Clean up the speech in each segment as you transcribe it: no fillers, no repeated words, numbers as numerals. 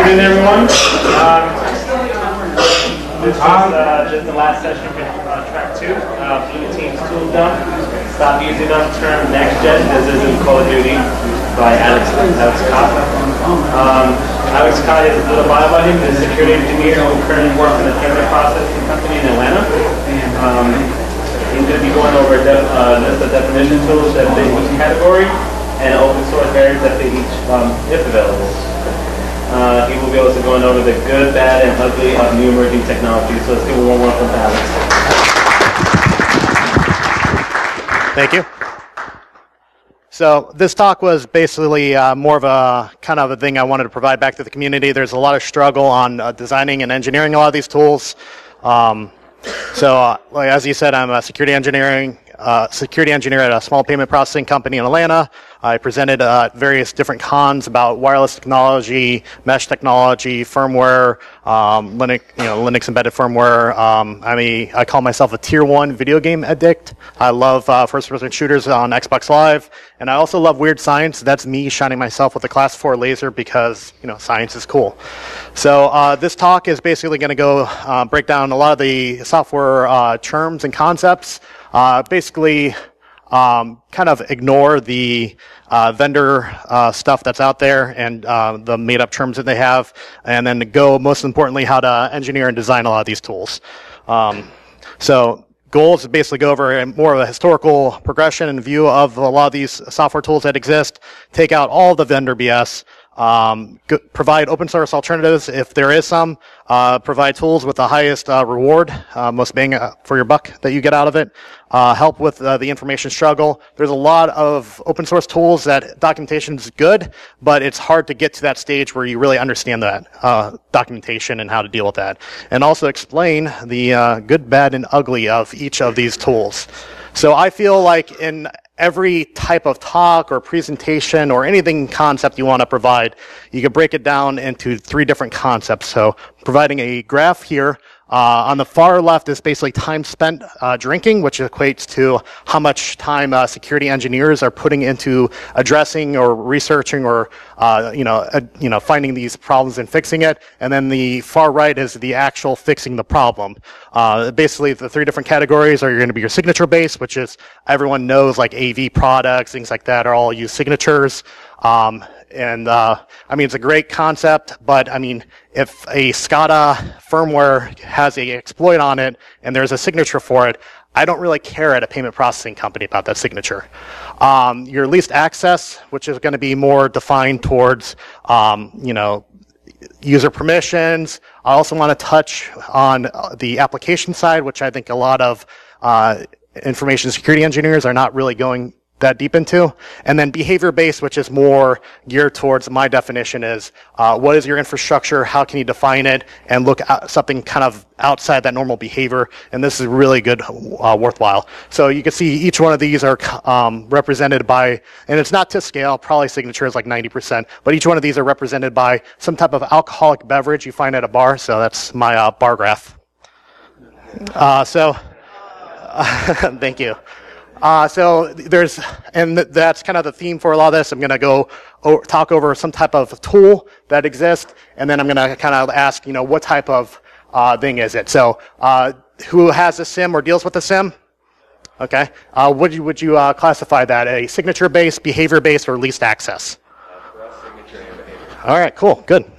afternoon, everyone. This is the last session for track 2. Blue Team's tool dump. Stop using the term NeXt. This isn't Call of Duty by Alex Scott. Alex Scott is a little bio about him. He's a security engineer who currently works in a payment processing company in Atlanta. He's going to be going over a list of definition tools that fit each category and open source variants that fit each if available. He will be also going over the good, bad, and ugly of new emerging technologies. So let's give a warm welcome to Alex. Thank you. So this talk was basically more of a kind of a thing I wanted to provide back to the community. There's a lot of struggle on designing and engineering a lot of these tools. Like as you said, I'm a security engineer at a small payment processing company in Atlanta. I presented various different cons about wireless technology, mesh technology, firmware, Linux embedded firmware. I call myself a tier 1 video game addict. I love first-person shooters on Xbox Live, and I also love weird science. That's me shining myself with a class 4 laser because science is cool. So this talk is basically going to go break down a lot of the software terms and concepts. Basically, kind of ignore the vendor stuff that's out there and the made-up terms that they have, and then go, most importantly, how to engineer and design a lot of these tools. So goals is basically go over more of a historical progression and view of a lot of these software tools that exist, take out all the vendor BS, provide open source alternatives if there is some, provide tools with the highest reward, most bang for your buck that you get out of it, help with the information struggle. There's a lot of open source tools that documentation is good, but it's hard to get to that stage where you really understand that documentation and how to deal with that. And also explain the good, bad, and ugly of each of these tools. So I feel like in every type of talk or presentation or anything concept you want to provide, you can break it down into 3 different concepts. So providing a graph here. On the far left is basically time spent drinking, which equates to how much time security engineers are putting into addressing or researching or finding these problems and fixing it. And then the far right is the actual fixing the problem. Basically, the 3 different categories are going to be your signature base, which is everyone knows, like AV products, things like that, are all use signatures. It's a great concept, but if a SCADA firmware has a exploit on it and there's a signature for it, I don't really care at a payment processing company about that signature. Your least access, which is going to be more defined towards, user permissions. I also want to touch on the application side, which I think a lot of information security engineers are not really going that deep into. And then behavior-based, which is more geared towards, my definition is, what is your infrastructure, how can you define it, and look at something kind of outside that normal behavior. And this is really good, worthwhile. So you can see each one of these are represented by, and it's not to scale, probably signature is like 90%, but each one of these are represented by some type of alcoholic beverage you find at a bar. So that's my bar graph. Thank you. So that's kind of the theme for a lot of this. I'm going to go talk over some type of tool that exists, and then I'm going to kind of ask, what type of thing is it? So, who has a SIEM or deals with a SIEM? Okay. Would you classify that a signature-based, behavior-based, or least access? For us, signature and behavior. All right. Cool. Good.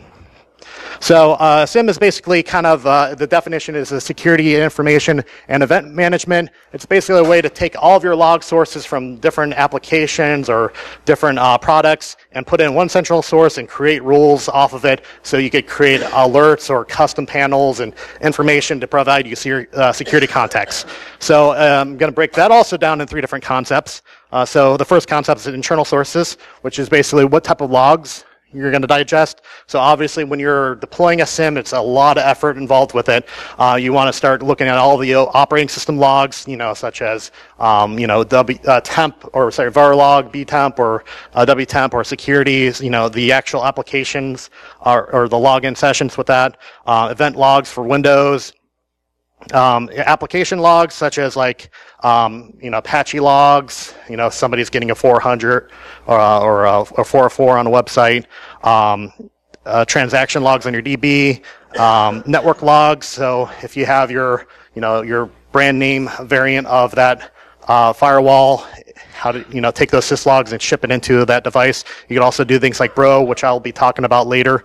So SIEM is basically kind of, the definition is a security information and event management. It's basically a way to take all of your log sources from different applications or different products and put it in one central source and create rules off of it, so you could create alerts or custom panels and information to provide you security context. So I'm going to break that also down in 3 different concepts. So the first concept is internal sources, which is basically what type of logs you're going to digest. So obviously when you're deploying a SIEM, it's a lot of effort involved with it. You want to start looking at all the operating system logs, such as, temp, or sorry, Verilog, btemp, or wtemp, or securities, the actual applications or the login sessions with that, event logs for Windows, application logs such as Apache logs, somebody's getting a 400 or a 404 on a website, transaction logs on your DB, network logs. So if you have your brand name variant of that firewall, how to take those syslogs and ship it into that device. You can also do things like Bro, which I'll be talking about later.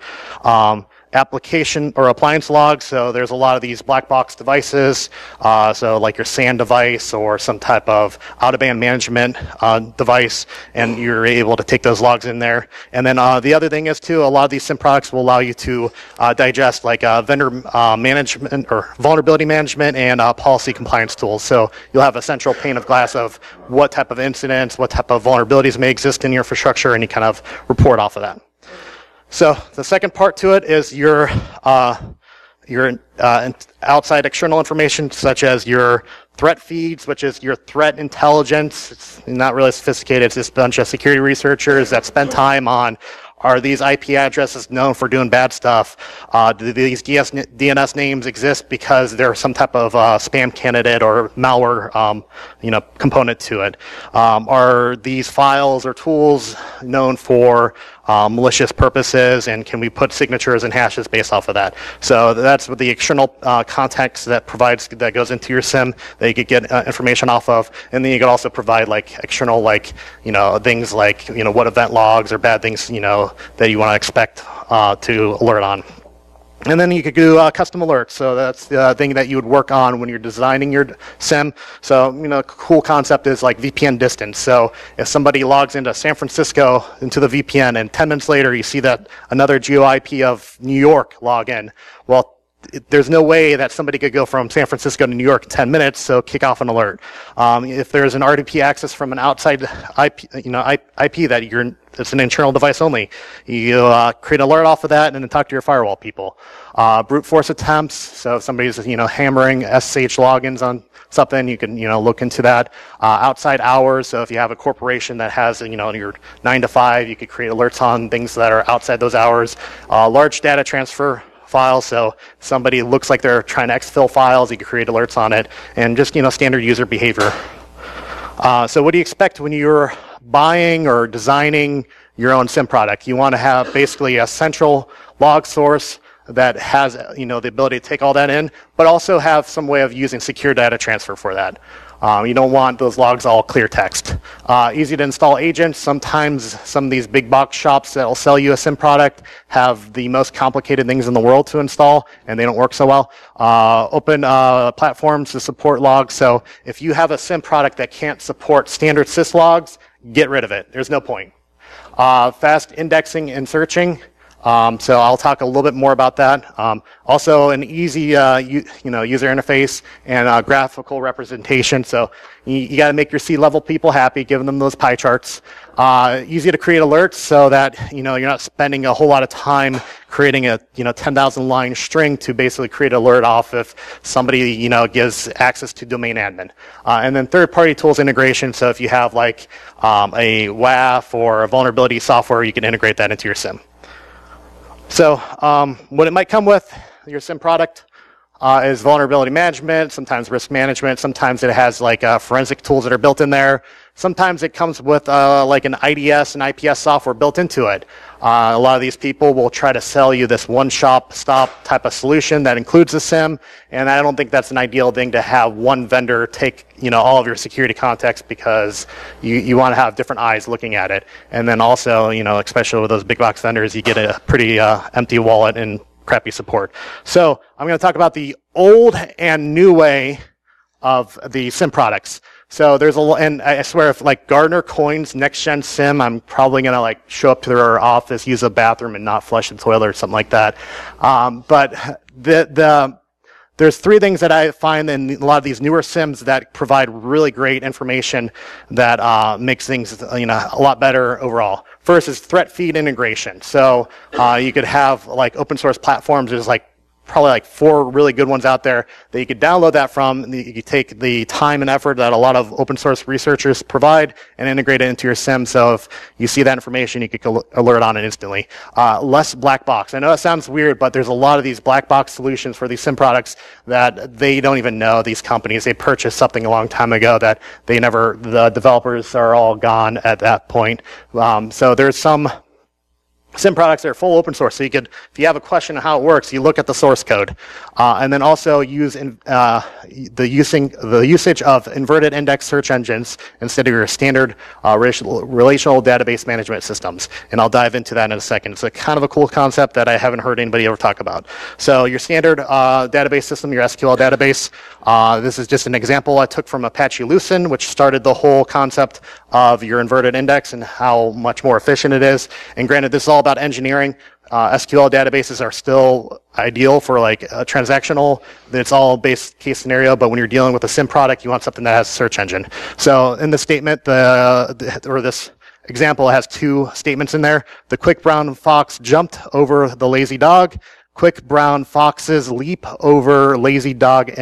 Application or appliance logs. So there's a lot of these black box devices. So like your SAN device or some type of out-of-band management device, and you're able to take those logs in there. And then the other thing is too, a lot of these SIEM products will allow you to digest like vendor management or vulnerability management and policy compliance tools. So you'll have a central pane of glass of what type of incidents, what type of vulnerabilities may exist in your infrastructure, and you kind of report off of that. So the second part to it is your outside external information, such as your threat feeds, which is your threat intelligence. It's not really sophisticated. It's just a bunch of security researchers that spend time on, are these IP addresses known for doing bad stuff? Do these DNS names exist because they're some type of spam candidate or malware component to it? Are these files or tools known for malicious purposes, and can we put signatures and hashes based off of that? So that's what the external context that goes into your SIEM that you could get information off of, and then you could also provide like external things like what event logs or bad things that you want to expect to alert on. And then you could do custom alerts. So that's the thing that you would work on when you're designing your SIEM. So, cool concept is like VPN distance. So if somebody logs into San Francisco into the VPN and 10 minutes later you see that another geo IP of New York log in, well, there's no way that somebody could go from San Francisco to New York in 10 minutes, so kick off an alert. If there's an RDP access from an outside IP, IP that it's an internal device only, you create an alert off of that and then talk to your firewall people. Brute force attempts, so if somebody's hammering SSH logins on something, you can look into that. Outside hours, so if you have a corporation that has your 9 to 5, you could create alerts on things that are outside those hours. Large data transfer files, so somebody looks like they're trying to exfil files, you can create alerts on it, and just standard user behavior. So what do you expect when you're buying or designing your own SIEM product? You want to have basically a central log source that has the ability to take all that in, but also have some way of using secure data transfer for that. You don't want those logs all clear text. Easy to install agents. Sometimes some of these big box shops that will sell you a SIEM product have the most complicated things in the world to install, and they don't work so well. Open platforms to support logs. So if you have a SIEM product that can't support standard syslogs, get rid of it. There's no point. Fast indexing and searching. So I'll talk a little bit more about that. Also an easy user interface and graphical representation. So you got to make your C-level people happy, giving them those pie charts. Easy to create alerts so that you're not spending a whole lot of time creating a 10,000 line string to basically create an alert off if somebody gives access to domain admin. And then third-party tools integration. So if you have like a WAF or a vulnerability software, you can integrate that into your SIEM. So what it might come with, your SIEM product, is vulnerability management, sometimes risk management, sometimes it has like forensic tools that are built in there. Sometimes it comes with like an IDS and IPS software built into it. A lot of these people will try to sell you this one-stop type of solution that includes the SIEM, and I don't think that's an ideal thing to have one vendor take all of your security context, because you want to have different eyes looking at it. And then also, especially with those big box vendors, you get a pretty empty wallet and crappy support. So I'm going to talk about the old and new way of the SIEM products. So there's and I swear if like Gartner coins next gen SIEM, I'm probably going to like show up to their office, use a bathroom and not flush the toilet or something like that. But there's three things that I find in a lot of these newer SIEMs that provide really great information that makes things a lot better overall. First is threat feed integration. So you could have like open source platforms. There's like probably like 4 really good ones out there that you could download that from. And you could take the time and effort that a lot of open source researchers provide and integrate it into your SIEM. So if you see that information, you could alert on it instantly. Less black box. I know it sounds weird, but there's a lot of these black box solutions for these SIEM products that they don't even know, these companies. They purchased something a long time ago that the developers are all gone at that point. So there's some SIEM products are full open source, so you could, if you have a question on how it works, you look at the source code, and then also use the usage of inverted index search engines instead of your standard relational database management systems. And I'll dive into that in a second. It's a kind of a cool concept that I haven't heard anybody ever talk about. So your standard database system, your SQL database, this is just an example I took from Apache Lucene, which started the whole concept of your inverted index and how much more efficient it is. And granted, this is all about engineering. SQL databases are still ideal for like a transactional. It's all base case scenario, but when you're dealing with a SIEM product, you want something that has a search engine. So in the statement, this example has two statements in there. The quick brown fox jumped over the lazy dog. Quick brown foxes leap over lazy dog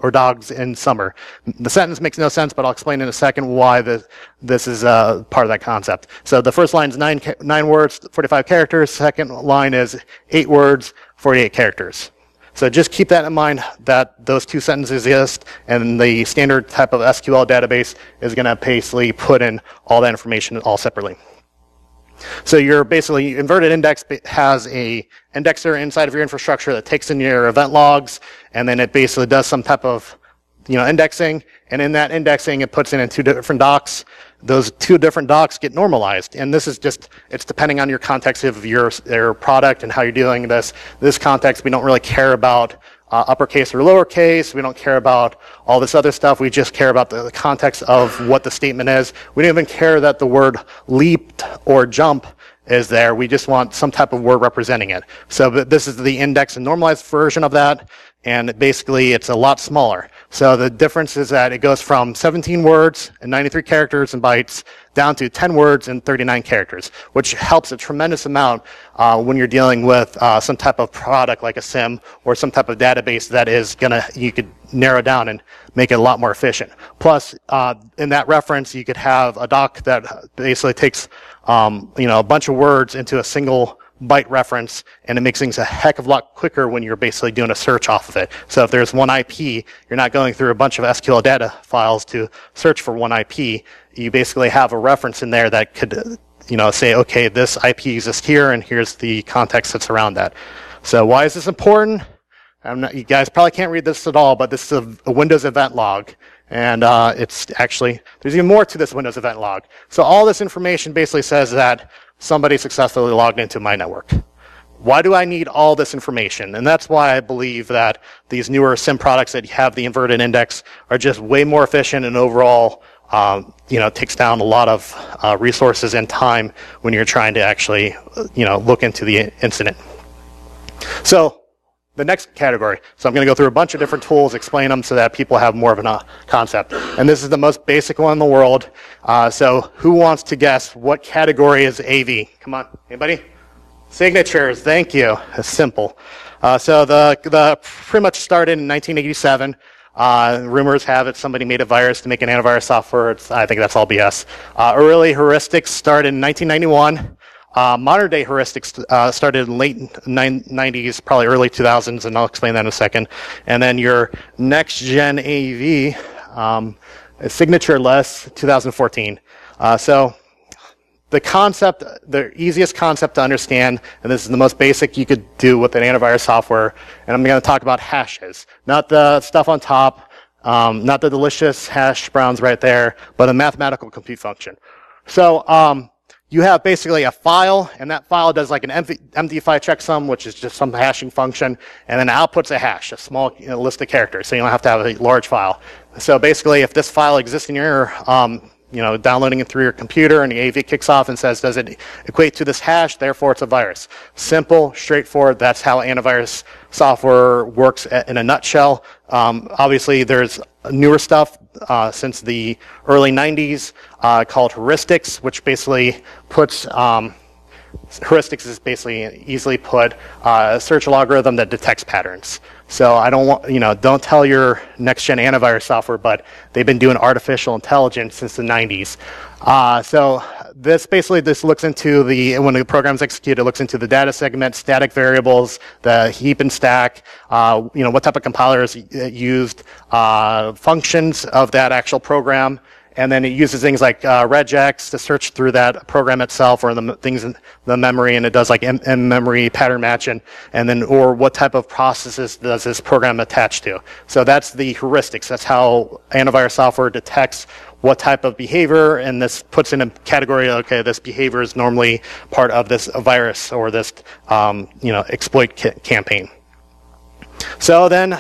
or dogs in summer. The sentence makes no sense, but I'll explain in a second why this is part of that concept. So the first line is 9 words, 45 characters. Second line is 8 words, 48 characters. So just keep that in mind, that those two sentences exist, and the standard type of SQL database is going to basically put in all that information all separately. So your basically inverted index has a indexer inside of your infrastructure that takes in your event logs, and then it basically does some type of indexing, and in that indexing it puts in 2 different docs. Those 2 different docs get normalized, and this is just, it's depending on your context of your product and how you're doing this. This context, we don't really care about uppercase or lowercase. We don't care about all this other stuff. We just care about the context of what the statement is. We don't even care that the word leaped or jump is there. We just want some type of word representing it. So this is the index and normalized version of that, and basically it's a lot smaller. So the difference is that it goes from 17 words and 93 characters and bytes down to 10 words and 39 characters, which helps a tremendous amount when you're dealing with some type of product like a SIEM or some type of database that is you could narrow down and make it a lot more efficient. Plus, in that reference, you could have a doc that basically takes a bunch of words into a single byte reference, and it makes things a heck of a lot quicker when you're basically doing a search off of it. So if there's one IP, you're not going through a bunch of SQL data files to search for one IP. You basically have a reference in there that could say, okay, this IP exists here, and here's the context that's around that. So why is this important? You guys probably can't read this at all, but this is a Windows event log. And it's actually, there's even more to this Windows event log. So all this information basically says that somebody successfully logged into my network. Why do I need all this information? And that's why I believe that these newer SIEM products that have the inverted index are just way more efficient and overall, takes down a lot of resources and time when you're trying to actually, look into the incident. So the next category. So I'm going to go through a bunch of different tools, explain them so that people have more of a concept. And this is the most basic one in the world. So who wants to guess what category is AV? Come on, anybody? Signatures, thank you. It's simple. So the pretty much started in 1987. Rumors have it somebody made a virus to make an antivirus software. I think that's all BS. Early heuristics started in 1991. Modern day heuristics started in late 90s, probably early 2000s, and I'll explain that in a second. And then your next gen AV, is signatureless, 2014. So the concept, the easiest concept to understand, and this is the most basic you could do with an antivirus software, and I'm going to talk about hashes, not the stuff on top, not the delicious hash browns right there, but a mathematical compute function. So you have basically a file, and that file does like an MD5 checksum, which is just some hashing function, and then outputs a hash, a small list of characters, so you don't have to have a large file. So basically, if this file exists in your, downloading it through your computer, and the AV kicks off and says, does it equate to this hash, therefore it's a virus. Simple, straightforward, that's how antivirus software works in a nutshell. Obviously, there's newer stuff since the early 90s called heuristics, which basically puts heuristics is basically easily put a search algorithm that detects patterns. So I don't want, don't tell your next gen antivirus software, but they've been doing artificial intelligence since the 90s. So this looks into when the program's executed, it looks into the data segment, static variables, the heap and stack, what type of compiler is used, functions of that actual program, and then it uses things like regex to search through that program itself or the things in the memory, and it does like in-memory pattern matching, and then or what type of processes does this program attach to. So that's the heuristics. That's how antivirus software detects what type of behavior, and this puts in a category, okay, this behavior is normally part of this virus or this exploit campaign. So then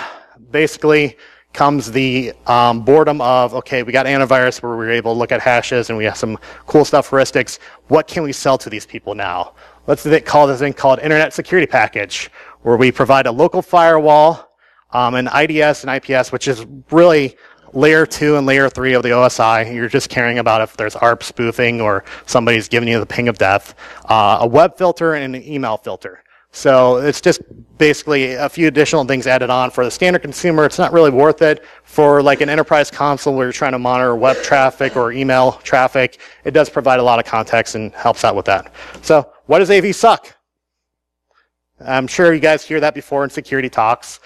basically comes the boredom of, okay, we got antivirus where we were able to look at hashes and we have some cool stuff heuristics. What can we sell to these people now? Let's call this thing called Internet Security Package, where we provide a local firewall, an IDS and IPS, which is really layer 2 and layer 3 of the OSI. You're just caring about if there's ARP spoofing or somebody's giving you the ping of death, a web filter and an email filter. So it's just basically a few additional things added on. For the standard consumer, it's not really worth it. For like an enterprise console where you're trying to monitor web traffic or email traffic, it does provide a lot of context and helps out with that. So why does AV suck? I'm sure you guys hear that before in security talks.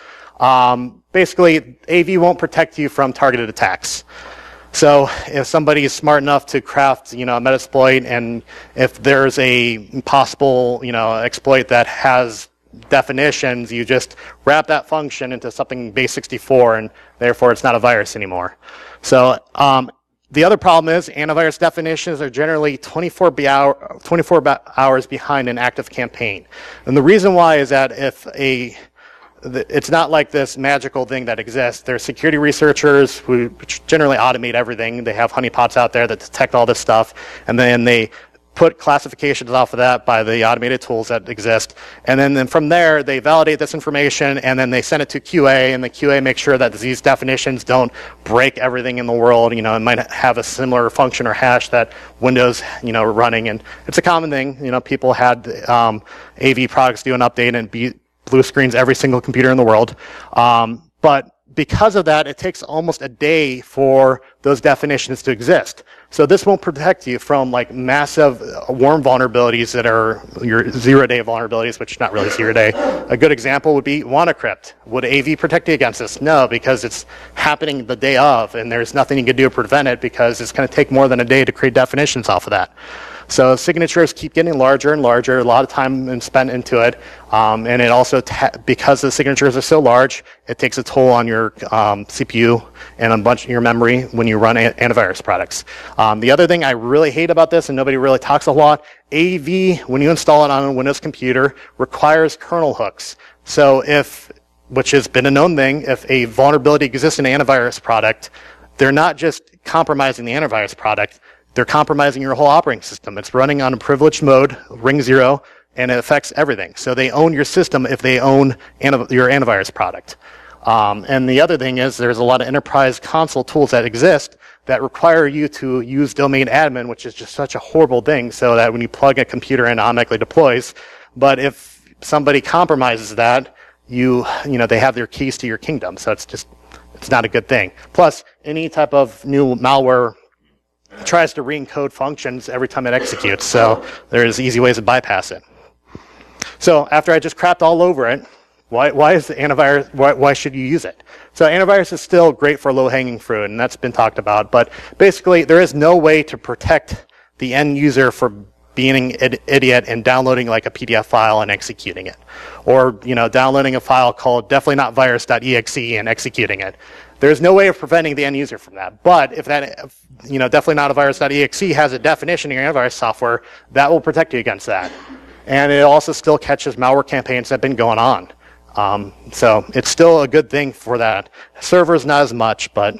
Basically, AV won't protect you from targeted attacks. So if somebody is smart enough to craft, a Metasploit, and if there's a possible, exploit that has definitions, you just wrap that function into something base 64, and therefore it's not a virus anymore. So the other problem is antivirus definitions are generally 24 hours behind an active campaign. And the reason why is that it's not like this magical thing that exists. There's security researchers who generally automate everything. They have honeypots out there that detect all this stuff, and then they put classifications off of that by the automated tools that exist. And then from there, they validate this information, and then they send it to QA, and the QA makes sure that these definitions don't break everything in the world. It might have a similar function or hash that Windows, running, and it's a common thing. People had AV products do an update and blue screens every single computer in the world. But because of that, it takes almost a day for those definitions to exist. So this won't protect you from like massive warm vulnerabilities that are your zero-day vulnerabilities, which is not really zero-day. A good example would be WannaCrypt. Would AV protect you against this? No, because it's happening the day of, and there's nothing you can do to prevent it because it's going to take more than a day to create definitions off of that. So signatures keep getting larger and larger, a lot of time is spent into it, and it also, because the signatures are so large, it takes a toll on your CPU and a bunch of your memory when you run antivirus products. The other thing I really hate about this, and nobody really talks a lot, AV, when you install it on a Windows computer, requires kernel hooks. So which has been a known thing, if a vulnerability exists in an antivirus product, they're not just compromising the antivirus product, they're compromising your whole operating system. It's running on a privileged mode, ring 0, and it affects everything. So they own your system if they own your antivirus product. And the other thing is there's a lot of enterprise console tools that exist that require you to use domain admin, which is just such a horrible thing, so that when you plug a computer in, it automatically deploys. But if somebody compromises that, they have their keys to your kingdom. So it's not a good thing. Plus, any type of new malware tries to re-encode functions every time it executes, so there's easy ways to bypass it. So after I just crapped all over it, why is the antivirus, why should you use it? So antivirus is still great for low-hanging fruit, and that's been talked about, but basically there is no way to protect the end user for being an idiot and downloading like a PDF file and executing it. Or, downloading a file called definitely not virus.exe and executing it. There's no way of preventing the end user from that. But if that, definitely not a virus.exe has a definition in your antivirus software, that will protect you against that. And it also still catches malware campaigns that have been going on. So it's still a good thing for that. Servers, not as much, but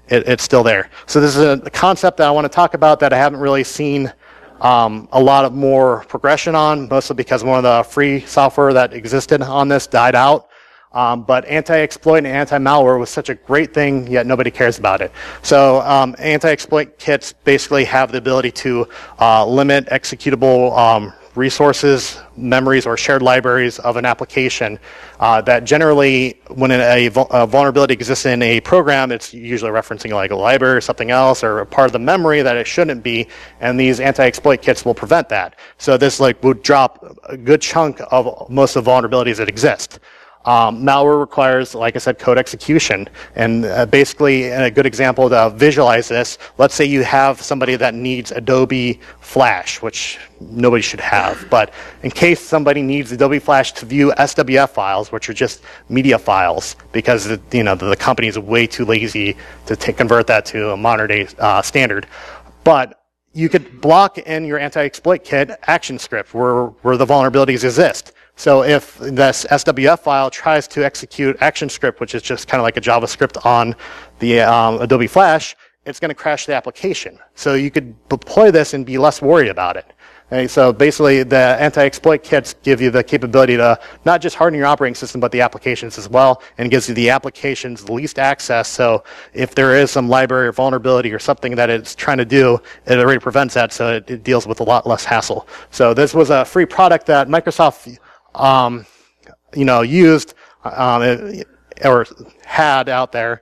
it's still there. So this is a concept that I want to talk about that I haven't really seen a lot of more progression on, mostly because one of the free software that existed on this died out. But anti-exploit and anti-malware was such a great thing, yet nobody cares about it. So anti-exploit kits basically have the ability to limit executable resources, memories, or shared libraries of an application that generally, when a vulnerability exists in a program, it's usually referencing like a library or something else, or a part of the memory that it shouldn't be, and these anti-exploit kits will prevent that. So this would drop a good chunk of most of the vulnerabilities that exist. Malware requires, like I said, code execution. And basically, a good example to visualize this, let's say you have somebody that needs Adobe Flash, which nobody should have. But in case somebody needs Adobe Flash to view SWF files, which are just media files, because the company is way too lazy to convert that to a modern day standard. But you could block in your anti-exploit kit action script where the vulnerabilities exist. So if this SWF file tries to execute action script, which is just kind of like a JavaScript on the Adobe Flash, it's going to crash the application. So you could deploy this and be less worried about it. Okay, so basically, the anti-exploit kits give you the capability to not just harden your operating system, but the applications as well, and gives you the applications the least access. So if there is some library or vulnerability or something that it's trying to do, it already prevents that, so it deals with a lot less hassle. So this was a free product that Microsoft used or had out there.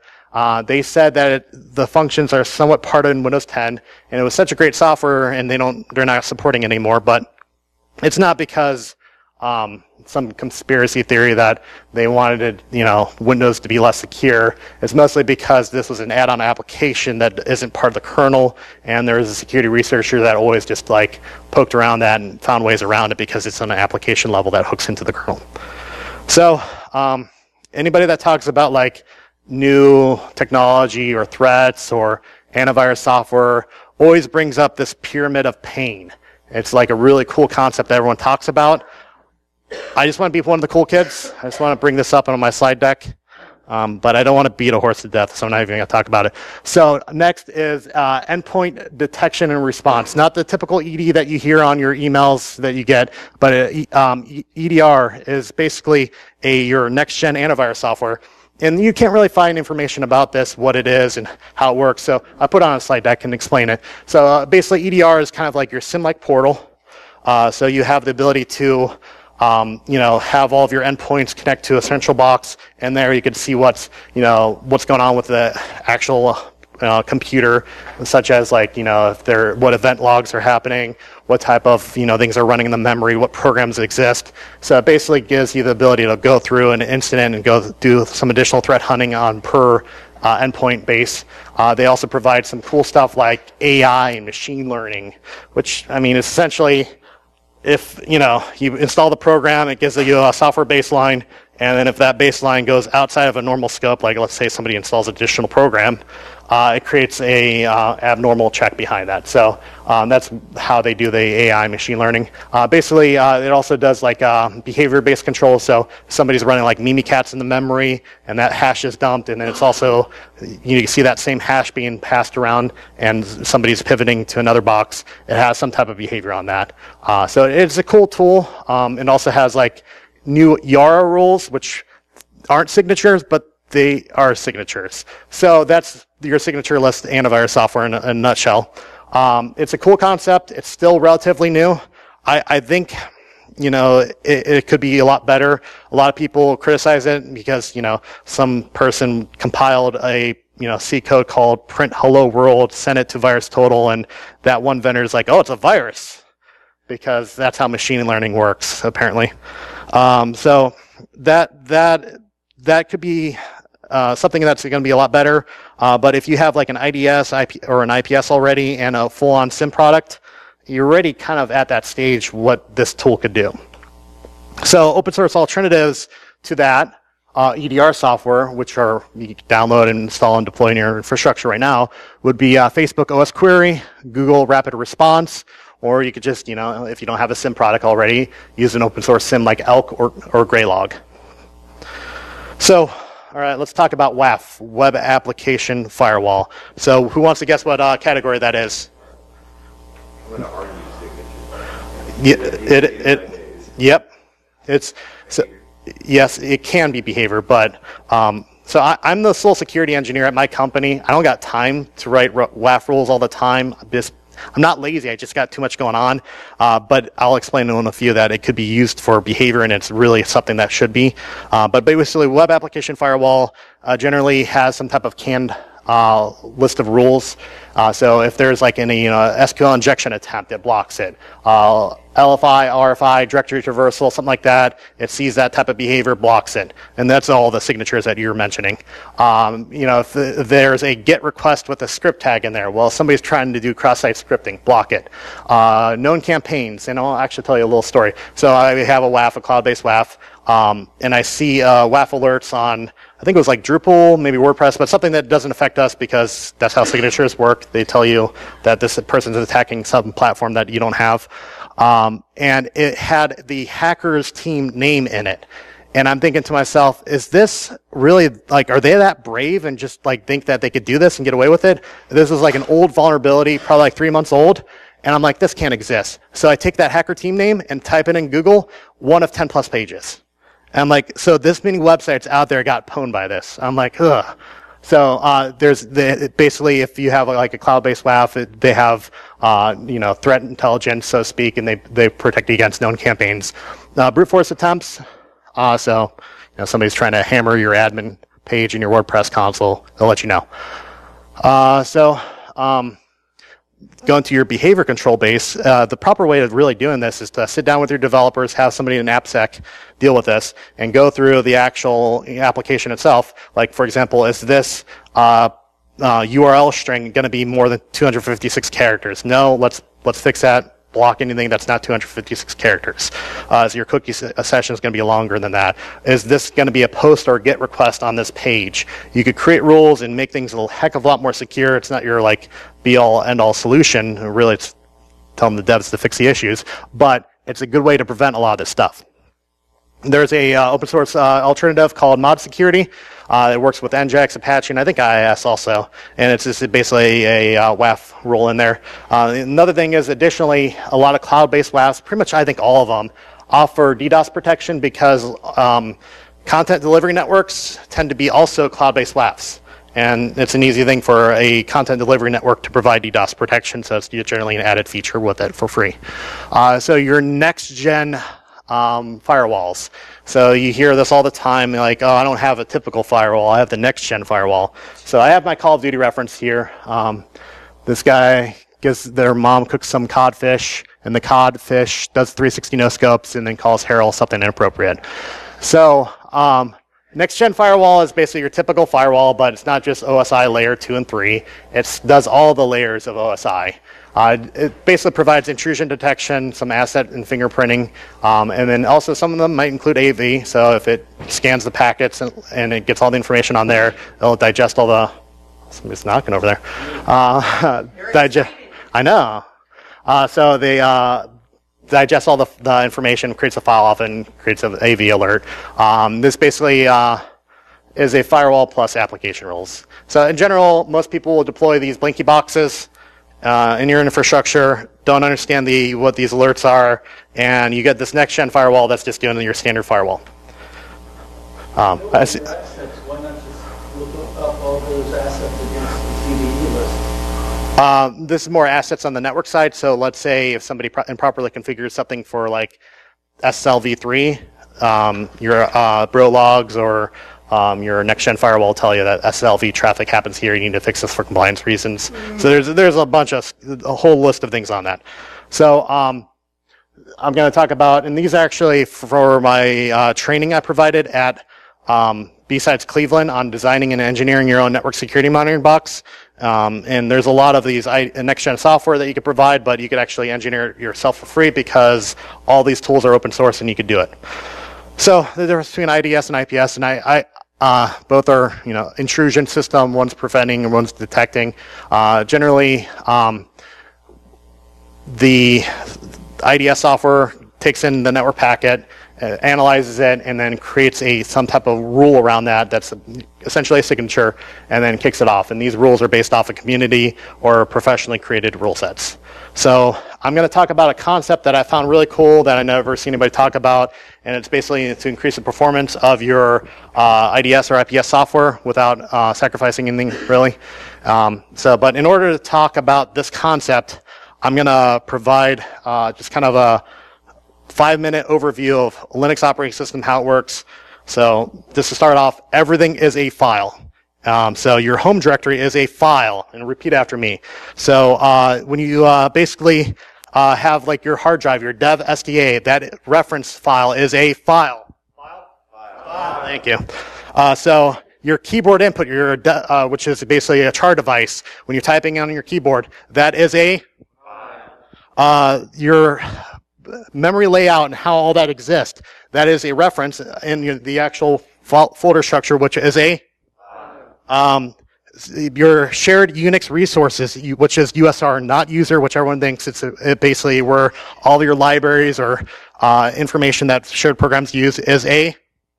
They said that the functions are somewhat part of Windows 10, and it was such a great software, and they're not supporting it anymore. But it's not because some conspiracy theory that they wanted Windows to be less secure. It's mostly because this was an add-on application that isn't part of the kernel, and there was a security researcher that always just poked around that and found ways around it because it's on an application level that hooks into the kernel. So anybody that talks about new technology or threats or antivirus software always brings up this pyramid of pain. It's like a really cool concept that everyone talks about. I just want to be one of the cool kids. I just want to bring this up on my slide deck. But I don't want to beat a horse to death, so I'm not even going to talk about it. So next is endpoint detection and response. Not the typical ED that you hear on your emails that you get, but EDR is basically your next-gen antivirus software. And you can't really find information about this, what it is, and how it works. So I put on a slide deck and explain it. So basically, EDR is kind of like your SIEM-like portal. So you have the ability to have all of your endpoints connect to a central box, and there you can see what's going on with the actual computer, such as what event logs are happening, what type of things are running in the memory, what programs exist. So it basically gives you the ability to go through an incident and go do some additional threat hunting on per endpoint base. They also provide some cool stuff like AI and machine learning, which is essentially if you install the program, it gives you a software baseline, and then if that baseline goes outside of a normal scope, like let's say somebody installs an additional program, it creates a abnormal check behind that. So that's how they do the AI machine learning. Basically, it also does behavior-based control. So somebody's running Mimikatz in the memory, and that hash is dumped, and then it's also you see that same hash being passed around, and somebody's pivoting to another box. It has some type of behavior on that. So it's a cool tool. It also has new YARA rules, which aren't signatures, but they are signatures. So that's your signature-less antivirus software in a nutshell. It's a cool concept. It's still relatively new. I think it could be a lot better. A lot of people criticize it because some person compiled a C code called print hello world, sent it to VirusTotal, and that one vendor is like, oh, it's a virus, because that's how machine learning works apparently. So that could be something that's going to be a lot better. But if you have an IDS or an IPS already and a full-on SIEM product, you're already kind of at that stage what this tool could do. So open source alternatives to that EDR software, which you can download and install and deploy in your infrastructure right now, would be Facebook OS Query, Google Rapid Response, or you could just, if you don't have a SIEM product already, use an open source SIEM like Elk or Graylog. So, all right, let's talk about WAF, Web Application Firewall. So who wants to guess what category that is? I'm going to argue signature. Yep. Yes, it can be behavior, but so I'm the sole security engineer at my company. I don't got time to write WAF rules all the time. I'm not lazy, I just got too much going on, but I'll explain in a few that it could be used for behavior, and it's really something that should be. But basically, Web Application Firewall generally has some type of canned list of rules. So if there's like any SQL injection attempt, it blocks it. LFI, RFI, directory traversal, something like that, it sees that type of behavior, blocks it. And that's all the signatures that you're mentioning. If there's a GET request with a script tag in there, well, somebody's trying to do cross-site scripting, block it. Known campaigns, and I'll actually tell you a little story. So I have a WAF, a cloud-based WAF, and I see WAF alerts on, I think it was like Drupal, maybe WordPress, but something that doesn't affect us because that's how signatures work. They tell you that this person's attacking some platform that you don't have. And it had the hacker's team name in it. And I'm thinking to myself, is this really, like, are they that brave and just like think that they could do this and get away with it? This is like an old vulnerability, probably like 3 months old. And I'm like, this can't exist. So I take that hacker team name and type it in Google, 1 of 10 plus pages. And I'm like, so this many websites out there got pwned by this. I'm like, ugh. So basically, if you have like a cloud-based WAF, they have threat intelligence, so to speak, and they protect you against known campaigns. Brute force attempts. So somebody's trying to hammer your admin page in your WordPress console, they'll let you know. Going to your behavior control base, the proper way of really doing this is to sit down with your developers, have somebody in AppSec deal with this, and go through the actual application itself. Like, for example, is this URL string going to be more than 256 characters? No, let's fix that. Block anything that's not 256 characters. So your cookie session is going to be longer than that. Is this going to be a post or GET request on this page? You could create rules and make things a heck of a lot more secure. It's not your like be-all, end-all solution. Really, it's telling the devs to fix the issues, but it's a good way to prevent a lot of this stuff. There's a open source alternative called Mod Security. It works with NGX, Apache, and I think IIS also. And it's just basically a WAF rule in there. Another thing is, additionally, a lot of cloud-based WAFs, pretty much I think all of them, offer DDoS protection because content delivery networks tend to be also cloud-based WAFs. And it's an easy thing for a content delivery network to provide DDoS protection, so it's generally an added feature with it for free. So your next-gen firewalls. So you hear this all the time, like, oh, I don't have a typical firewall, I have the next-gen firewall. So I have my Call of Duty reference here. This guy gives their mom cooks some codfish, and the codfish does 360 no-scopes and then calls Harold something inappropriate. So next-gen firewall is basically your typical firewall, but it's not just OSI layer 2 and 3. It does all the layers of OSI. It basically provides intrusion detection, some asset and fingerprinting, and then also some of them might include AV. So if it scans the packets and it gets all the information on there, it'll digest all the. Somebody's knocking over there. I know. So they digest all the information, creates a file off, and creates an AV alert. This basically is a firewall plus application rules. So in general, most people will deploy these blinky boxes in your infrastructure, don't understand what these alerts are, and you get this next-gen firewall that's just doing your standard firewall. Why not just look up all those assets against the CVE list? This is more assets on the network side. So let's say if somebody improperly configures something for like SLv3, your bro logs or your next-gen firewall will tell you that SLV traffic happens here. You need to fix this for compliance reasons. So there's a whole list of things on that. So I'm going to talk about, and these are actually for my training I provided at BSides Cleveland on designing and engineering your own network security monitoring box. And there's a lot of these next-gen software that you could provide, but you could actually engineer it yourself for free because all these tools are open source and you could do it. So the difference between IDS and IPS, and both are, intrusion system. One's preventing and one's detecting. Generally, the IDS software takes in the network packet, analyzes it, and then creates some type of rule around that that's essentially a signature, and then kicks it off. And these rules are based off of community or professionally created rule sets. So I'm going to talk about a concept that I found really cool that I never seen anybody talk about, and it's basically to increase the performance of your IDS or IPS software without sacrificing anything, really. But in order to talk about this concept, I'm going to provide just kind of a 5-minute overview of Linux operating system, how it works. So just to start off, everything is a file. So your home directory is a file, and repeat after me. So when you basically have like your hard drive, your dev SDA, that reference file is a file. File. Thank you. So your keyboard input, which is basically a char device, when you're typing on your keyboard, that is a file. Your memory layout and how all that exists, that is a reference in the actual folder structure, which is a your shared Unix resources, which is USR, not user, which everyone thinks it basically where all of your libraries or information that shared programs use is a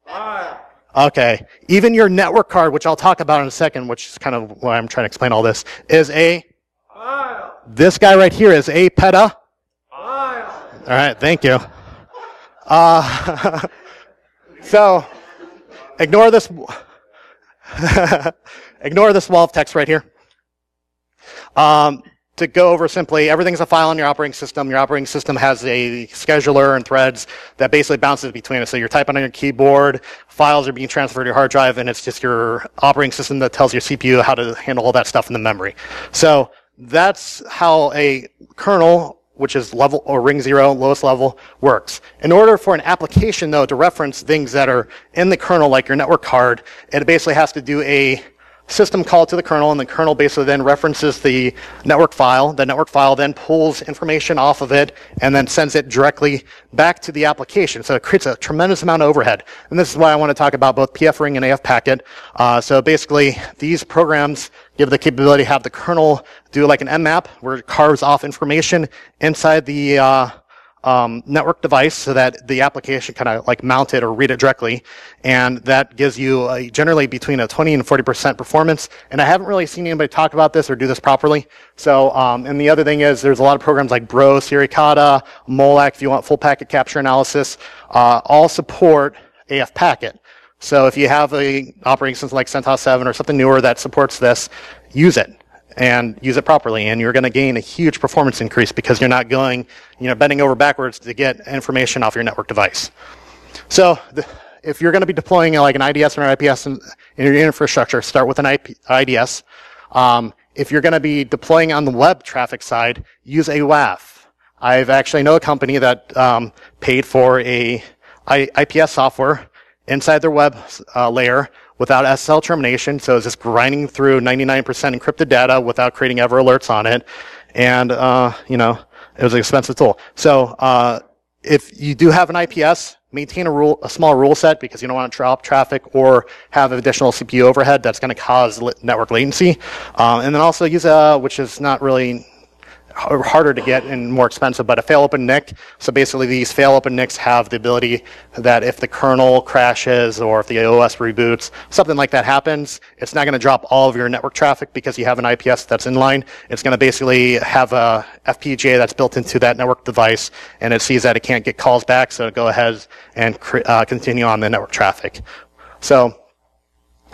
file. Okay. Even your network card, which I'll talk about in a second, which is kind of why I'm trying to explain all this, is a file. This guy right here is a peta. File. All right. Thank you. So ignore this. Ignore this wall of text right here. To go over simply, everything's a file on your operating system. Your operating system has a scheduler and threads that basically bounces between it. So you're typing on your keyboard, files are being transferred to your hard drive, and it's just your operating system that tells your CPU how to handle all that stuff in the memory. So that's how a kernel, which is level or ring 0, lowest level, works. In order for an application, though, to reference things that are in the kernel, like your network card, it basically has to do a system call to the kernel, and the kernel basically then references the network file. The network file then pulls information off of it and then sends it directly back to the application. So it creates a tremendous amount of overhead. And this is why I want to talk about both PF ring and AF packet. So basically, these programs give the capability to have the kernel do like an mmap, where it carves off information inside the network device so that the application kind of like mount it or read it directly. And that gives you generally between a 20 and 40% performance. And I haven't really seen anybody talk about this or do this properly. So, and the other thing is there's a lot of programs like Bro, Sirikata, Molac, if you want full packet capture analysis, all support AF packet. So if you have a operating system like CentOS 7 or something newer that supports this, use it. And use it properly, and you're going to gain a huge performance increase because you're not going, bending over backwards to get information off your network device. So if you're going to be deploying like an IDS or an IPS in your infrastructure, start with an IDS. If you're going to be deploying on the web traffic side, use a WAF. I've actually know a company that paid for a IPS software inside their web layer without SSL termination, so it's just grinding through 99% encrypted data without creating ever alerts on it, and it was an expensive tool. So if you do have an IPS, maintain a small rule set because you don't want to drop traffic or have additional CPU overhead that's going to cause network latency, and then also use which is not really harder to get and more expensive, but a fail-open NIC. So basically these fail-open NICs have the ability that if the kernel crashes or if the OS reboots, something like that happens, it's not going to drop all of your network traffic because you have an IPS that's inline. It's going to basically have a FPGA that's built into that network device, and it sees that it can't get calls back, so go ahead and continue on the network traffic. So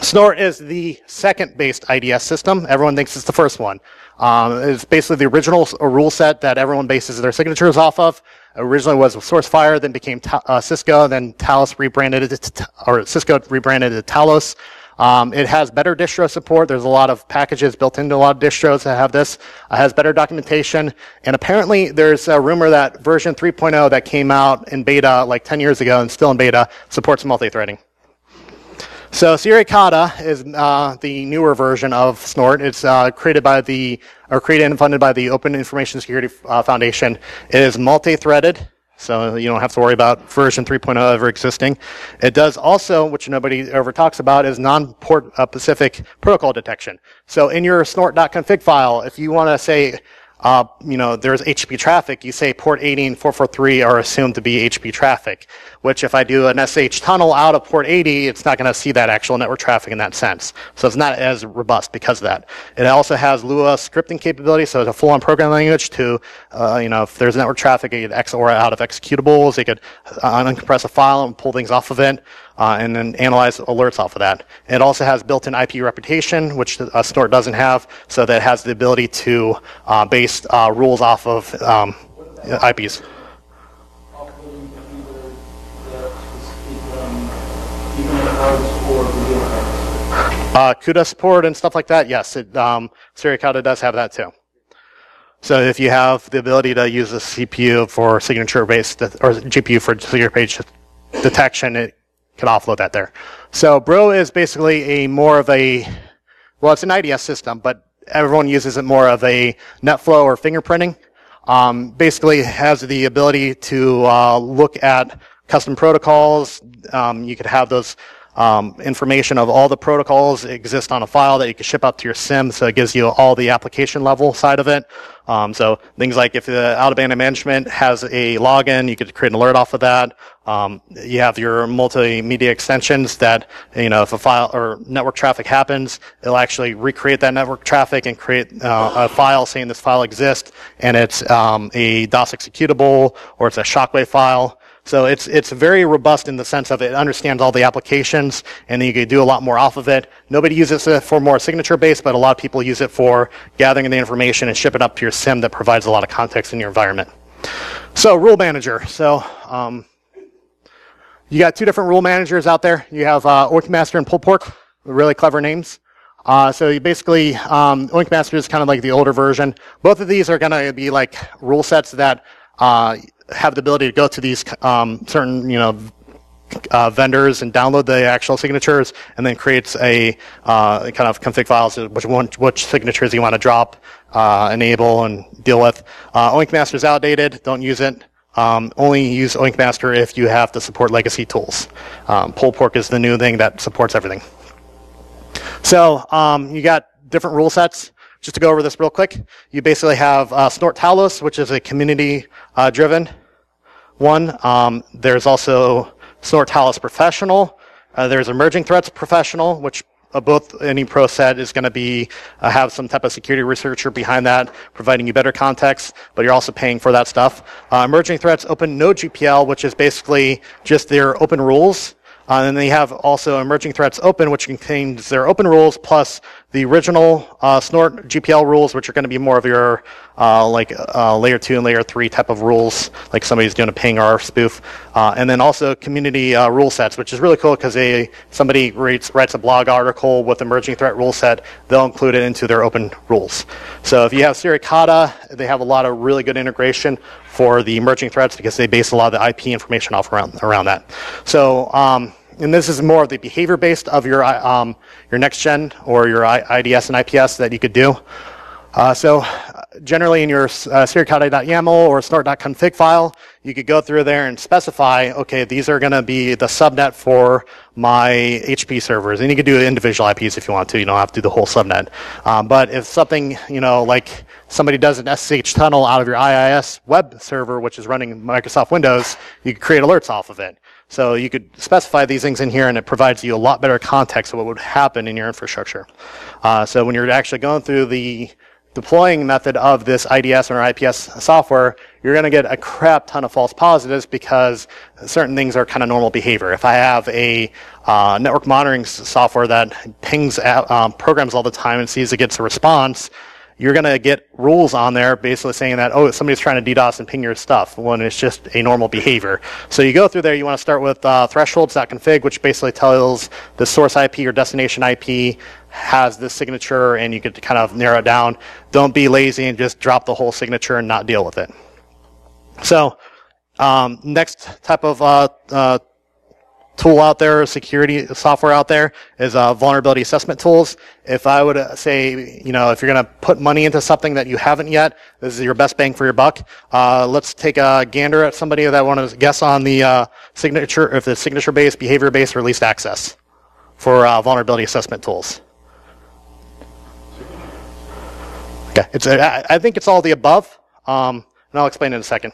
Snort is the second-based IDS system. Everyone thinks it's the first one. It's basically the original rule set that everyone bases their signatures off of. Originally was SourceFire, then became Cisco, then Talos rebranded it or Cisco rebranded it to Talos. It has better distro support. There's a lot of packages built into a lot of distros that have this. It has better documentation. And apparently there's a rumor that version 3.0 that came out in beta like 10 years ago and still in beta supports multi-threading. So Sirikata is the newer version of Snort. It's created and funded by the Open Information Security Foundation. It is multi-threaded, so you don't have to worry about version 3.0 ever existing. It does also, which nobody ever talks about, is non-port specific protocol detection. So in your snort.config file, if you want to say there's HTTP traffic, you say port 80 and 443 are assumed to be HTTP traffic, which if I do an SH tunnel out of port 80, it's not going to see that actual network traffic in that sense. So it's not as robust because of that. It also has Lua scripting capability, so it's a full-on programming language to, if there's network traffic, it could XOR out of executables, it could uncompress a file and pull things off of it, and then analyze alerts off of that. It also has built-in IP reputation, which Snort doesn't have, so that it has the ability to base rules off of IPs. CUDA support and stuff like that, yes, Suricata does have that too. So if you have the ability to use a CPU for signature-based, or GPU for signature-based detection, it can offload that there. So Bro is basically more of a, well, it's an IDS system, but everyone uses it more of a NetFlow or fingerprinting. Basically has the ability to look at custom protocols. You could have those information of all the protocols exist on a file that you can ship out to your SIEM, so it gives you all the application level side of it. So things like if the out-of-band management has a login, you could create an alert off of that. You have your multimedia extensions that, if a file or network traffic happens, it'll actually recreate that network traffic and create a file saying this file exists, and it's a DOS executable or it's a shockwave file. So it's very robust in the sense of it understands all the applications, and then you can do a lot more off of it. Nobody uses it for more signature-based, but a lot of people use it for gathering the information and ship it up to your SIEM that provides a lot of context in your environment. So rule manager. So you got two different rule managers out there. You have Oinkmaster and Pullpork, really clever names. So you basically, Oinkmaster is kind of like the older version. Both of these are going to be like rule sets that have the ability to go to these certain, vendors and download the actual signatures, and then creates a kind of config files, which signatures you want to drop, enable, and deal with. Oinkmaster is outdated. Don't use it. Only use Oinkmaster if you have to support legacy tools. Pullpork is the new thing that supports everything. So you got different rule sets. Just to go over this real quick, you basically have Snort Talos, which is a community-driven one. There's also Snort Talos Professional. There's Emerging Threats Professional, which both any pro set is going to be have some type of security researcher behind that, providing you better context, but you're also paying for that stuff. Emerging Threats Open Node GPL, which is basically just their open rules. And then you have also Emerging Threats Open, which contains their open rules plus the original Snort GPL rules, which are going to be more of your layer 2 and layer 3 type of rules, like somebody's doing a ping or spoof. And then also community rule sets, which is really cool because somebody writes a blog article with Emerging Threat rule set, they'll include it into their open rules. So if you have Suricata, they have a lot of really good integration for the emerging threats because they base a lot of the IP information off around that. So and this is more of the behavior-based of your next gen or your IDS and IPS that you could do. So generally in your suricata.yaml or snort.config file, you could go through there and specify, okay, these are going to be the subnet for my HP servers. And you could do individual IPs if you want to. You don't have to do the whole subnet. But if something, like somebody does an SSH tunnel out of your IIS web server, which is running Microsoft Windows, you could create alerts off of it. So you could specify these things in here, and it provides you a lot better context of what would happen in your infrastructure. So when you're actually going through the deploying method of this IDS or IPS software, you're going to get a crap ton of false positives because certain things are kind of normal behavior. If I have a network monitoring software that pings programs all the time and sees it gets a response, you're going to get rules on there basically saying that, oh, somebody's trying to DDoS and ping your stuff when it's just a normal behavior. So you go through there, you want to start with thresholds.config, which basically tells the source IP or destination IP has this signature, and you could kind of narrow it down. Don't be lazy and just drop the whole signature and not deal with it. So next type of tool out there, security software out there, is vulnerability assessment tools. If I would say, if you're going to put money into something that you haven't yet, this is your best bang for your buck. Let's take a gander at somebody that want to guess on the signature, if it's signature-based, behavior-based, or least access for vulnerability assessment tools. Okay, I think it's all the above, and I'll explain in a second.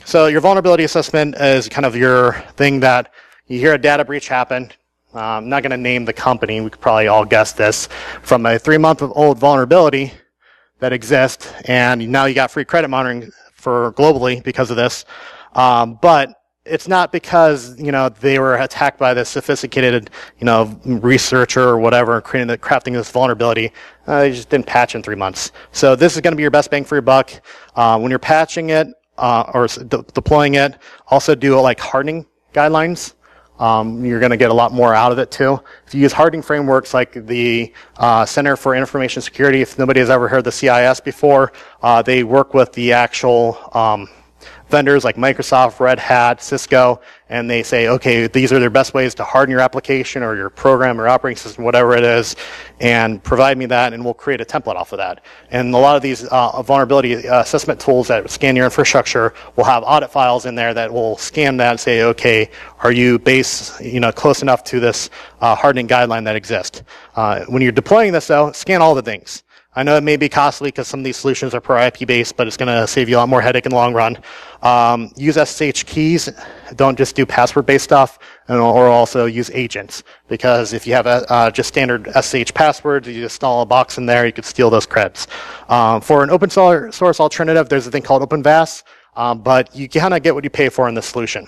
So your vulnerability assessment is kind of your thing that you hear a data breach happen. I'm not going to name the company. We could probably all guess this. From a 3-month-old vulnerability that exists, and now you got free credit monitoring for globally because of this. But it's not because they were attacked by this sophisticated researcher or whatever crafting this vulnerability. They just didn't patch in 3 months. So this is going to be your best bang for your buck. When you're patching it, or deploying it, also do like hardening guidelines you're going to get a lot more out of it too. If you use hardening frameworks like the Center for Information Security, if nobody has ever heard the CIS before, they work with the actual vendors like Microsoft, Red Hat, Cisco, and they say, okay, these are their best ways to harden your application or your program or operating system, whatever it is, and provide me that, and we'll create a template off of that. And a lot of these vulnerability assessment tools that scan your infrastructure will have audit files in there that will scan that and say, okay, are you close enough to this hardening guideline that exists? When you're deploying this, though, scan all the things. I know it may be costly because some of these solutions are per IP based, but it's going to save you a lot more headache in the long run. Use SSH keys. Don't just do password based stuff, or also use agents, because if you have just standard SSH passwords, you just install a box in there, you could steal those creds. For an open source alternative, there's a thing called OpenVAS, but you kind of get what you pay for in this solution.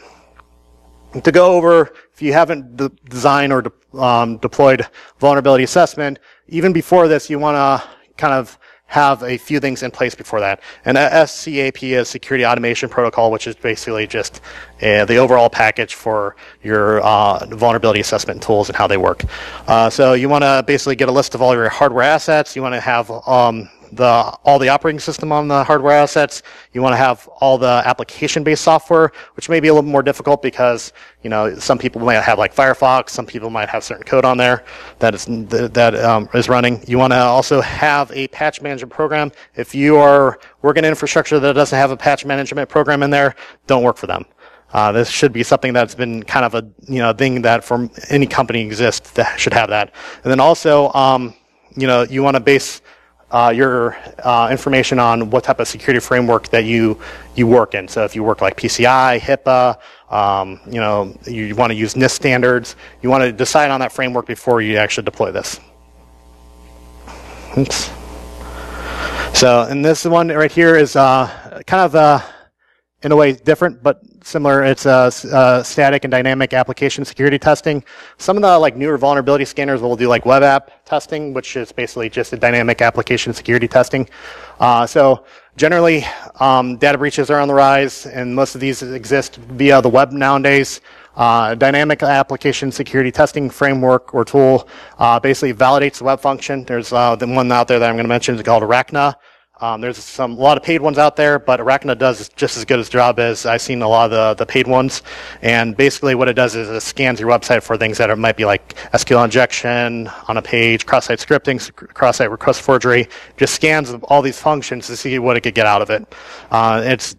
To go over, if you haven't designed or deployed vulnerability assessment, even before this, you want to kind of have a few things in place before that. And SCAP is Security Automation Protocol, which is basically just the overall package for your vulnerability assessment tools and how they work. So you want to basically get a list of all your hardware assets. You want to have all the operating system on the hardware assets. You want to have all the application-based software, which may be a little more difficult because some people might have like Firefox, some people might have certain code on there that is running. You want to also have a patch management program. If you are working in infrastructure that doesn't have a patch management program in there, don't work for them. This should be something that's been kind of a thing that from any company exists that should have that. And then also you want to base your information on what type of security framework that you work in. So if you work like PCI, HIPAA, you want to use NIST standards. You want to decide on that framework before you actually deploy this. Oops. So, and this one right here is kind of in a way different, but similar. It's static and dynamic application security testing. Some of the newer vulnerability scanners will do like web app testing, which is basically just a dynamic application security testing. So generally, data breaches are on the rise, and most of these exist via the web nowadays. Dynamic application security testing framework or tool basically validates the web function. There's the one out there that I'm going to mention is called Arachna. There's a lot of paid ones out there, but Arachna does just as good a job as I've seen a lot of the paid ones. And basically what it does is it scans your website for things that might be like SQL injection on a page, cross-site scripting, cross-site request forgery. Just scans all these functions to see what it could get out of it. It's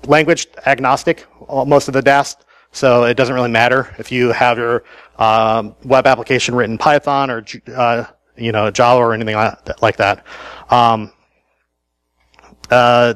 language agnostic, most of the DAST, so it doesn't really matter if you have your web application written in Python or Java or anything like that.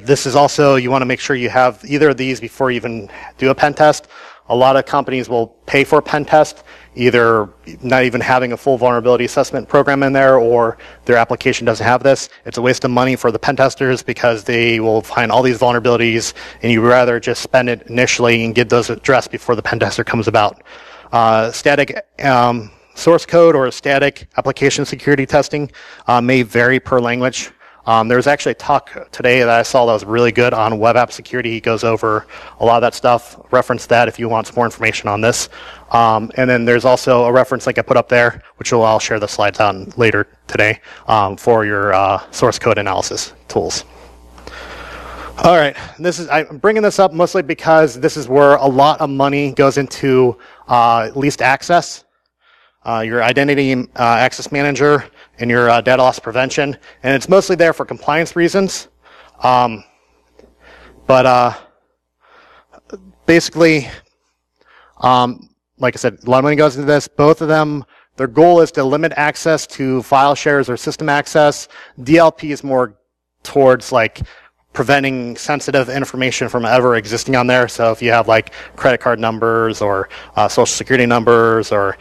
This is also, you want to make sure you have either of these before you even do a pen test. A lot of companies will pay for a pen test, either not even having a full vulnerability assessment program in there, or their application doesn't have this. It's a waste of money for the pen testers because they will find all these vulnerabilities, and you'd rather just spend it initially and get those addressed before the pen tester comes about. Static source code or static application security testing may vary per language. There was actually a talk today that I saw that was really good on web app security. He goes over a lot of that stuff. Reference that if you want some more information on this. And then there's also a reference link I put up there, which I'll share the slides on later today for your source code analysis tools. All right, I'm bringing this up mostly because this is where a lot of money goes into least access. Your identity access manager and your data loss prevention, and it's mostly there for compliance reasons. Basically, like I said, a lot of money goes into this. Both of them, their goal is to limit access to file shares or system access. DLP is more towards preventing sensitive information from ever existing on there. So if you have credit card numbers or social security numbers or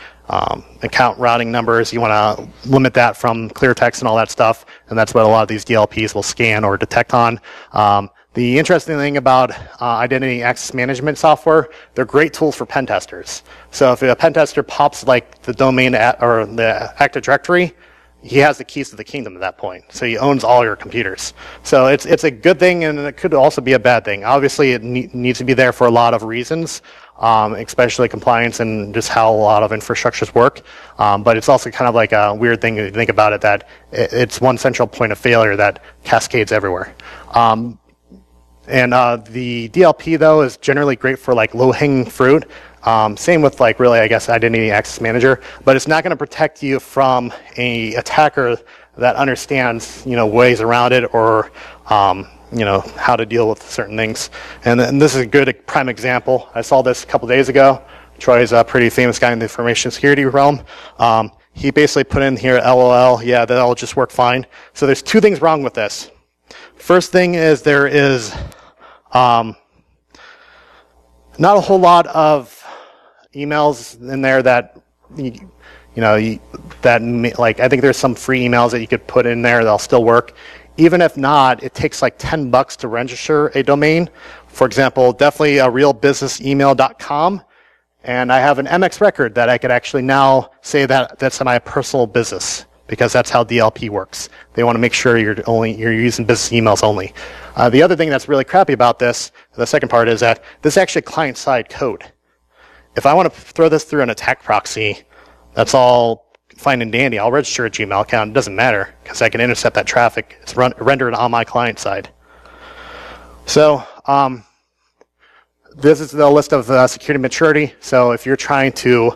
account routing numbers, you want to limit that from clear text and all that stuff, and that's what a lot of these DLPs will scan or detect on. The interesting thing about identity access management software, they're great tools for pen testers. So if a pen tester pops the domain or the Active Directory, he has the keys to the kingdom at that point. So he owns all your computers. So it's a good thing, and it could also be a bad thing. Obviously, it needs to be there for a lot of reasons. especially compliance and just how a lot of infrastructures work. But it's also kind of like a weird thing to think about it, that it's one central point of failure that cascades everywhere. And the DLP, though, is generally great for like low-hanging fruit. Same with like really, I guess, Identity Access Manager, but it's not going to protect you from an attacker that understands, ways around it, or how to deal with certain things. And this is a good prime example. I saw this a couple days ago. Troy's a pretty famous guy in the information security realm. He basically put in here, LOL, yeah, that'll just work fine. So there's two things wrong with this. First thing is there is not a whole lot of emails in there that I think there's some free emails that you could put in there that'll still work. Even if not, it takes like $10 to register a domain. For example, definitely a realbusinessemail.com. And I have an MX record that I could actually now say that that's my personal business, because that's how DLP works. They want to make sure you're using business emails only. The other thing that's really crappy about this, the second part, is that this is actually client-side code. If I want to throw this through an attack proxy, that's all fine and dandy. I'll register a Gmail account. It doesn't matter, because I can intercept that traffic. It's rendered on my client side. So this is the list of security maturity. So if you're trying to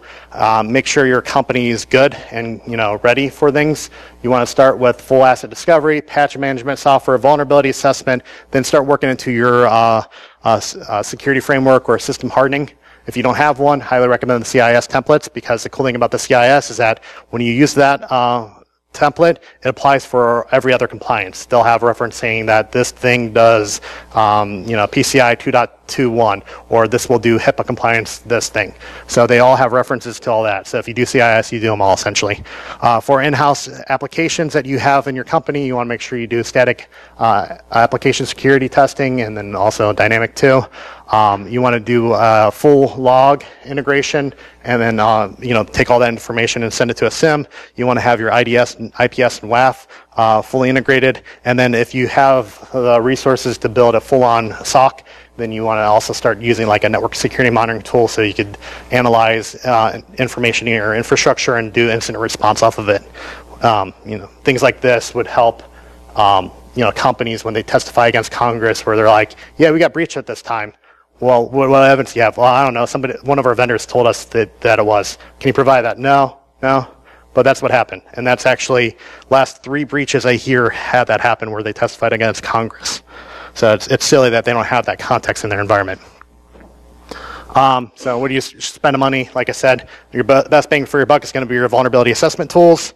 make sure your company is good and ready for things, you want to start with full asset discovery, patch management software, vulnerability assessment, then start working into your security framework or system hardening. If you don't have one, highly recommend the CIS templates, because the cool thing about the CIS is that when you use that template, it applies for every other compliance. They'll have reference saying that this thing does, PCI 2.21, or this will do HIPAA compliance, this thing. So they all have references to all that. So if you do CIS, you do them all essentially. For in-house applications that you have in your company, you want to make sure you do static application security testing, and then also dynamic too. You want to do full log integration, and then take all that information and send it to a SIEM. You want to have your IDS, and IPS, and WAF fully integrated. And then if you have the resources to build a full-on SOC, then you want to also start using like a network security monitoring tool, so you could analyze information in your infrastructure and do incident response off of it. Things like this would help companies when they testify against Congress, where they're like, yeah, we got breached at this time. Well, what evidence do you have? Well, I don't know. One of our vendors told us that it was. Can you provide that? No. But that's what happened. And that's actually last 3 breaches I hear had that happen, where they testified against Congress. So it's silly that they don't have that context in their environment. So what do you spend the money? Like I said, your best bang for your buck is going to be your vulnerability assessment tools.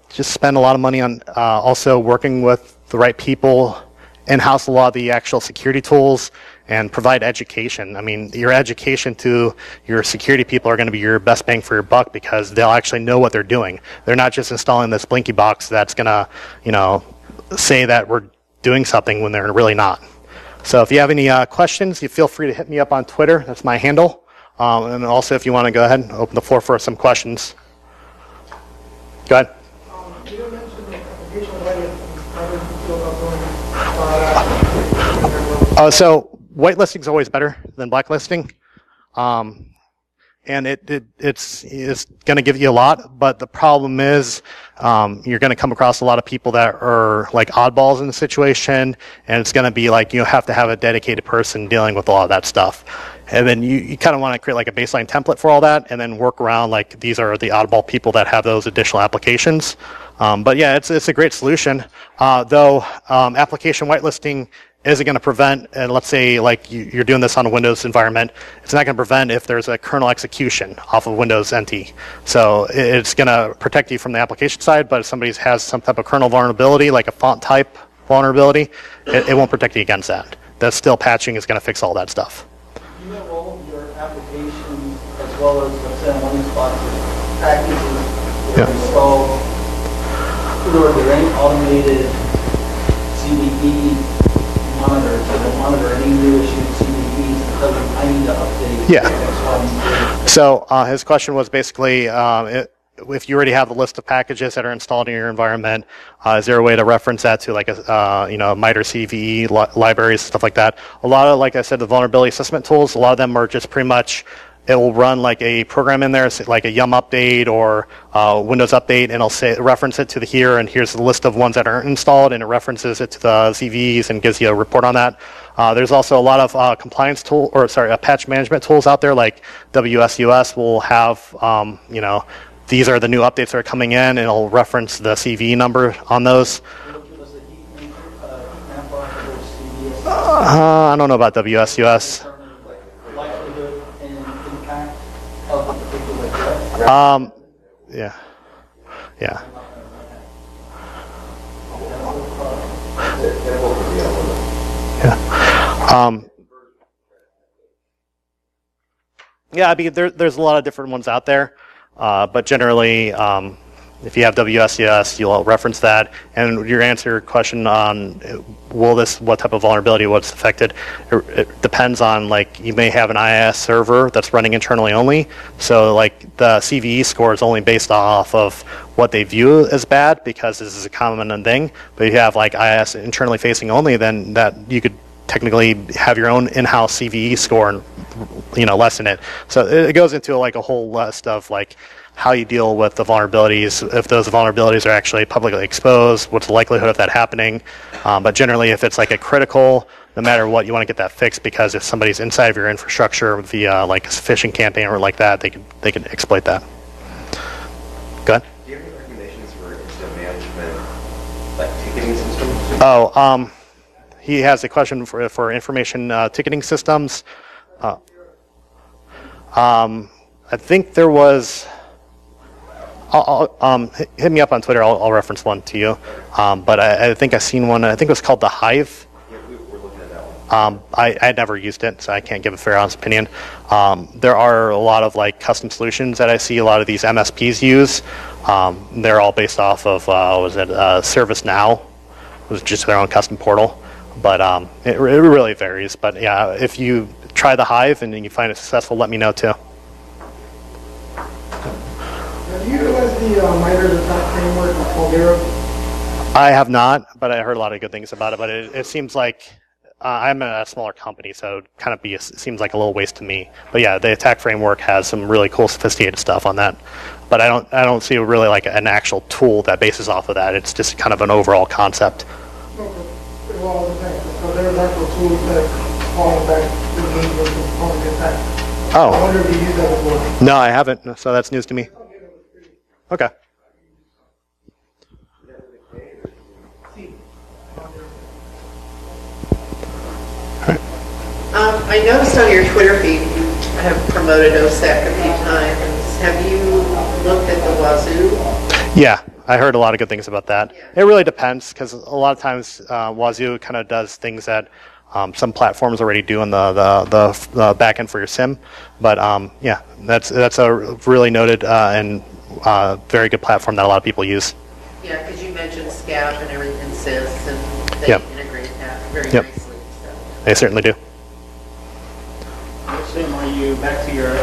Just spend a lot of money on also working with the right people, in-house a lot of the actual security tools, and provide education. I mean, your education to your security people are going to be your best bang for your buck, because they'll actually know what they're doing. They're not just installing this blinky box that's going to, say that we're doing something when they're really not. So if you have any questions, you feel free to hit me up on Twitter. That's my handle. And also, if you want to go ahead and open the floor for some questions. Go ahead. You didn't mention the application whitelisting. How did you feel about going So whitelisting is always better than blacklisting. And it's going to give you a lot, but the problem is you're going to come across a lot of people that are like oddballs in the situation, and it's going to be like you have to have a dedicated person dealing with a lot of that stuff. And then you kind of want to create like a baseline template for all that, and then work around like these are the oddball people that have those additional applications. But yeah, it's a great solution. Though application whitelisting isn't going to prevent, and let's say like you're doing this on a Windows environment, it's not going to prevent if there's a kernel execution off of Windows NT. So it's going to protect you from the application side, but if somebody has some type of kernel vulnerability, like a font type vulnerability, it won't protect you against that. That still patching is going to fix all that stuff. Do you have all of your applications, as well as, let's say, on one spot, packages that are installed, or are there any automated CDE monitors that will monitor any new issued CDEs and tell you I need to update X, Y, and Z? So his question was basically, if you already have the list of packages that are installed in your environment, is there a way to reference that to like a MITRE CVE libraries, stuff like that? A lot of, like I said, the vulnerability assessment tools, a lot of them are just pretty much, it will run like a program in there, like a Yum update or Windows update, and it'll say reference it to the here, and here's the list of ones that aren't installed, and it references it to the CVEs and gives you a report on that. There's also a lot of compliance tool, or sorry, patch management tools out there, like WSUS will have, these are the new updates that are coming in, and it'll reference the CVE number on those. I don't know about WSUS. Yeah. Yeah, I mean, there's a lot of different ones out there, but generally, if you have WSCS, you'll reference that. And your answer your question on what type of vulnerability, what's affected, it depends on, like, you may have an IIS server that's running internally only. So like the CVE score is only based off of what they view as bad, because this is a common thing. But if you have like IIS internally facing only, then that you could technically have your own in-house CVE score and lessen it. So it goes into like a whole list of like how you deal with the vulnerabilities, if those vulnerabilities are actually publicly exposed, what's the likelihood of that happening. But generally, if it's like a critical, no matter what, you want to get that fixed, because if somebody's inside of your infrastructure via like a phishing campaign or like that, they can exploit that. Go ahead. Do you have any recommendations for incident management, like ticketing systems? Oh, he has a question for information ticketing systems. I think there was. Hit me up on Twitter. I'll reference one to you. But I think I've seen one. I think it was called the Hive. Yeah, we're looking at that one. I never used it, so I can't give a fair honest opinion. There are a lot of like custom solutions that I see a lot of these MSPs use. They're all based off of ServiceNow, which is just their own custom portal. But it really varies. But yeah, if you try the Hive and you find it successful, let me know too. Have you utilized the MITRE attack framework with Caldera? I have not, but I heard a lot of good things about it. But it seems like I'm a smaller company, so it kind of seems like a little waste to me. But yeah, the attack framework has some really cool, sophisticated stuff on that. But I don't see really like an actual tool that bases off of that. It's just kind of an overall concept. Okay. Well, so there's actual tools that fall back to the component attack. Oh. I wonder if you use that before. No, I haven't. So that's news to me. Okay. I noticed on your Twitter feed you have promoted OSEC a few times. Have you looked at the Wazoo? Yeah, I heard a lot of good things about that. Yeah. It really depends, because a lot of times Wazoo kind of does things that some platforms already do on the back end for your SIEM. But yeah, that's a really noted and very good platform that a lot of people use. Yeah, because you mentioned SCAP and everything SIS, and they integrate that very nicely. So. They certainly do. Which SIEM are you, back to your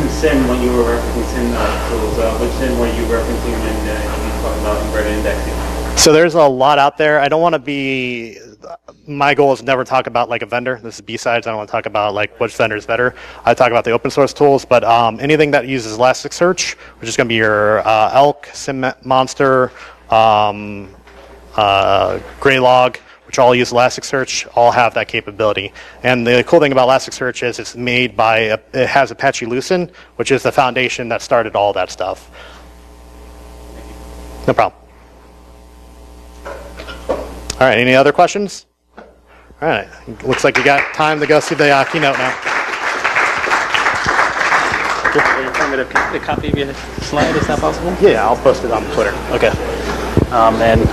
SIEM when you were referencing SIEM tools, which SIEM were you referencing when you talked about inverted indexing? So there's a lot out there. I don't want to be, my goal is never talk about like a vendor. This is BSides. I don't want to talk about like which vendor is better. I talk about the open source tools, but anything that uses Elasticsearch, which is going to be your Elk, SIEM Monster, Graylog, which all use Elasticsearch, all have that capability. And the cool thing about Elasticsearch is it's made by, it has Apache Lucene, which is the foundation that started all that stuff. No problem. All right, any other questions? All right, looks like we got time to go see the keynote now. I'm going to copy of your slide, is that possible? Yeah, I'll post it on Twitter. Okay. And